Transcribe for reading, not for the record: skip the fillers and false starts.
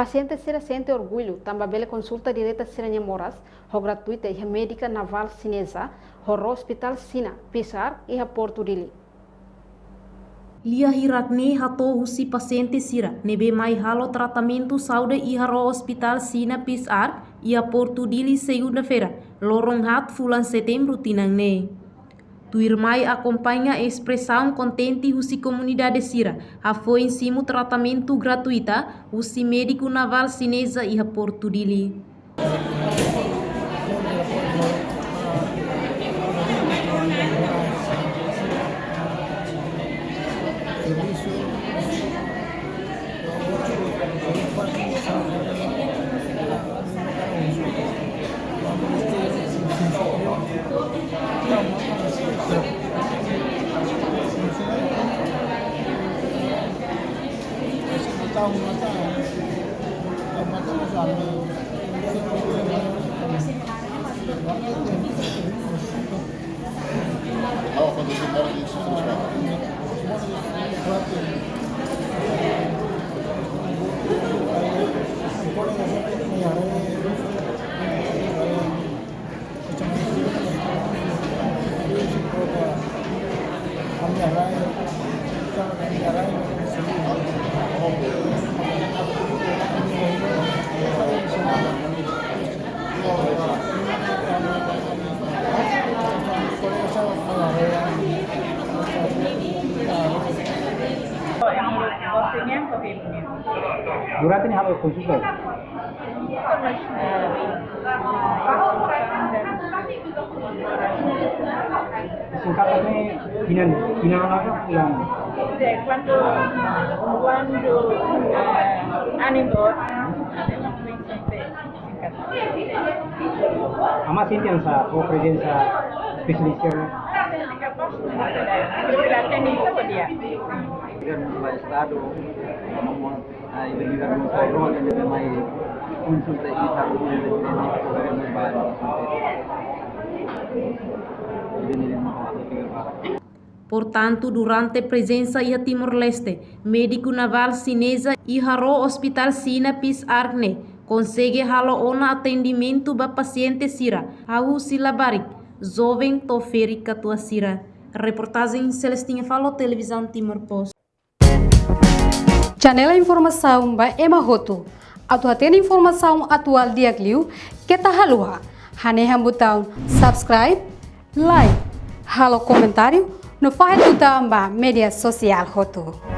Paciente sira sente orgulho, também bela consulta direta sira moras, ho gratuita e médica naval chinesa, ho hospital Sina, Pisar e Porto Dili. Lia hirakne hato husi paciente sira, nebe mai halo tratamento saúde e haro hospital Sina Pisar e a Porto Dili segunda-feira, lorong hat fulan setembro tinangne. Tuirmai acompanha a expressão contente husi comunidade sira, a foi em cima tratamento gratuita, husi médico naval chinesa e a Porto Dili. Durante ini harus konsultasi. Singkatannya binan apa pulang? Cuando animor, Ama sentença ou presença especialista. dan estado identidad de nosotros que le mai consulta e saúde de governo Portanto, durante a presença em Timor-Leste, médico naval chinesa e haro hospital Sina Pisarne consegue halo ona atendimento ba paciente sira, au silabarik, jovem toferi katua sira. Reportagem Celestinha Falo, Televisão Timor-Post. Janela informação ba Emma Hoto. Atu atena informação atual dia kliu, kita halua. Hane botão subscribe, like, halo comentário, no faz botão ba media social Hoto.